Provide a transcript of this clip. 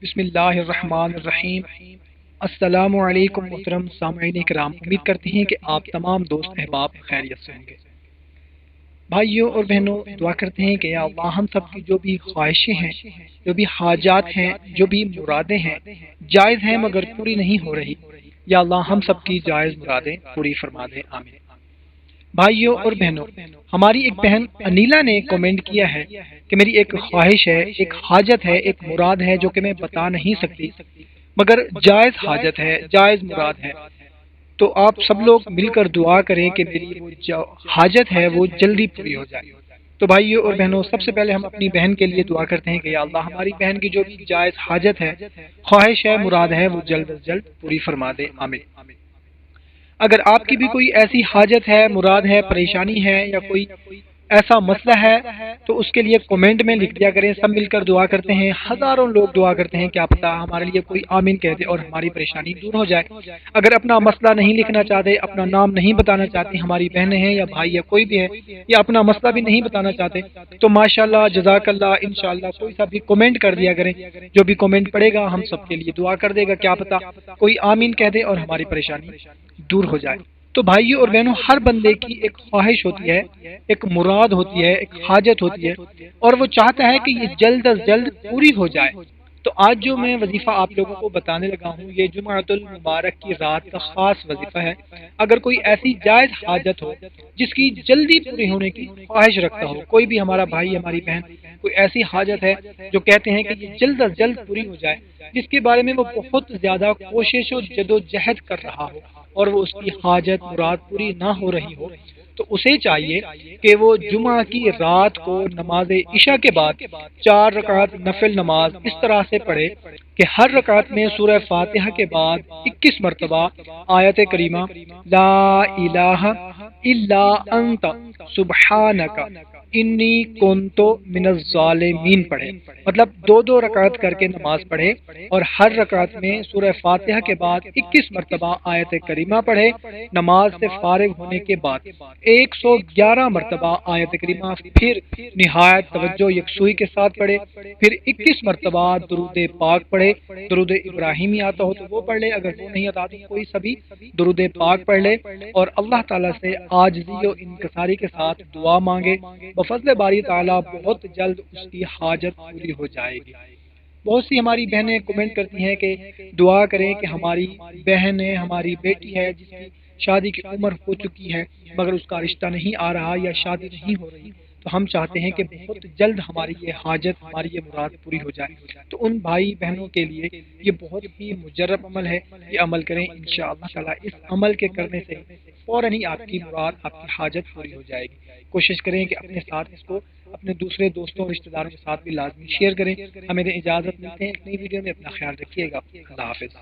بسم اللہ الرحمن الرحیم۔ السلام علیکم محترم سامعین کرام، امید کرتے ہیں کہ آپ تمام دوست احباب خیریت سے ہوں گے۔ بھائیوں اور بہنوں، دعا کرتے ہیں کہ یا اللہ ہم سب کی جو بھی خواہشیں ہیں، جو بھی حاجات ہیں، جو بھی مرادیں ہیں، جائز ہیں مگر پوری نہیں ہو رہی، یا اللہ ہم سب کی جائز مرادیں پوری فرما دیں، آمین۔ بھائیوں اور بہنوں، ہماری ایک بہن انیلا نے کمنٹ کیا ہے کہ میری ایک خواہش ہے، ایک حاجت ہے، ایک مراد ہے جو کہ میں بتا نہیں سکتی مگر جائز حاجت ہے، جائز مراد ہے، تو آپ سب لوگ مل کر دعا کریں کہ میری وہ جو حاجت ہے وہ جلدی پوری ہو جائے۔ تو بھائیوں اور بہنوں، سب سے پہلے ہم اپنی بہن کے لیے دعا کرتے ہیں کہ یا اللہ ہماری بہن کی جو بھی جائز حاجت ہے، خواہش ہے، مراد ہے، وہ جلد از جلد پوری فرما دے، آمین۔ اگر آپ کی بھی کوئی ایسی حاجت ہے، مراد ہے، پریشانی ہے، یا کوئی ایسا مسئلہ ہے تو اس کے لیے کومنٹ میں لکھ دیا کریں، سب مل کر دعا کرتے ہیں، ہزاروں لوگ دعا کرتے ہیں، کیا پتہ ہمارے لیے کوئی آمین کہہ دے اور ہماری پریشانی دور ہو جائے۔ اگر اپنا مسئلہ نہیں لکھنا چاہتے، اپنا نام نہیں بتانا چاہتے، ہماری بہنیں ہیں یا بھائی یا کوئی بھی ہے، یا اپنا مسئلہ بھی نہیں بتانا چاہتے، تو ماشاءاللہ، جزاک اللہ، انشاءاللہ کوئی سا بھی کومنٹ کر دیا کریں، جو بھی کومنٹ پڑے گا ہم سب کے لیے دعا کر دے گا، کیا پتہ کوئی آمین کہہ دے اور ہماری پریشانی دور ہو جائے۔ تو بھائیوں اور بہنوں، ہر بندے کی ایک خواہش ہوتی ہے، ایک مراد ہوتی ہے، ایک حاجت ہوتی ہے، اور وہ چاہتا ہے کہ یہ جلد از جلد پوری ہو جائے۔ تو آج جو میں وظیفہ آپ لوگوں کو بتانے لگا ہوں، یہ جمعۃ المبارک کی رات کا خاص وظیفہ ہے۔ اگر کوئی ایسی جائز حاجت ہو جس کی جلدی پوری ہونے کی خواہش رکھتا ہو، کوئی بھی ہمارا بھائی، ہماری بہن، کوئی ایسی حاجت ہے جو کہتے ہیں کہ یہ جلد از جلد پوری ہو جائے، جس کے بارے میں وہ بہت زیادہ کوشش و جد و جہد کر رہا ہو، اور وہ اس کی حاجت مراد پوری نہ ہو رہی ہو، تو اسے چاہیے کہ وہ جمعہ کی رات کو نماز عشاء کے بعد 4 رکعت نفل نماز اس طرح سے پڑھے کہ ہر رکعت میں سورہ فاتحہ کے بعد 21 مرتبہ آیت کریمہ لا الہ الا انت سبحانک انی کنتو من الظالمین پڑھے، مطلب دو رکعت کر کے نماز پڑھے، اور ہر رکعت میں سورہ فاتحہ کے بعد 21 مرتبہ آیت کریمہ پڑھے، نماز سے فارغ ہونے کے بعد 111 مرتبہ آیت کریمہ پھر نہایت توجہ یکسوئی کے ساتھ پڑھے، پھر 21 مرتبہ درود پاک پڑھے، درود ابراہیمی آتا ہو تو وہ پڑھ لے، اگر وہ نہیں آتا تو کوئی سبھی درود پاک پڑھ لے، اور اللہ تعالیٰ سے عاجزی و انکساری کے ساتھ دعا مانگے، بفضل باری تعالیٰ بہت جلد اس کی حاجت پوری ہو جائے گی۔ بہت سی ہماری بہنیں کمنٹ کرتی ہیں کہ دعا کریں کہ ہماری بہن ہے، ہماری بیٹی ہے جس کی شادی کی عمر ہو چکی ہے مگر اس کا رشتہ نہیں آ رہا یا شادی نہیں ہو رہی، تو ہم چاہتے ہیں کہ بہت جلد ہماری یہ حاجت، ہماری یہ مراد پوری ہو جائے۔ تو ان بھائی بہنوں کے لیے یہ بہت ہی مجرب عمل ہے، یہ عمل کریں، انشاءاللہ تعالی اس عمل کے کرنے سے فوراً ہی آپ کی مراد، آپ کی حاجت پوری ہو جائے گی۔ کوشش کریں کہ اپنے ساتھ اس کو اپنے دوسرے دوستوں رشتہ داروں کے ساتھ بھی لازمی شیئر کریں۔ ہمیں اجازت ملتے ہیں ایک نئی ویڈیو میں، اپنا خیال رکھیے گا، اللہ حافظ۔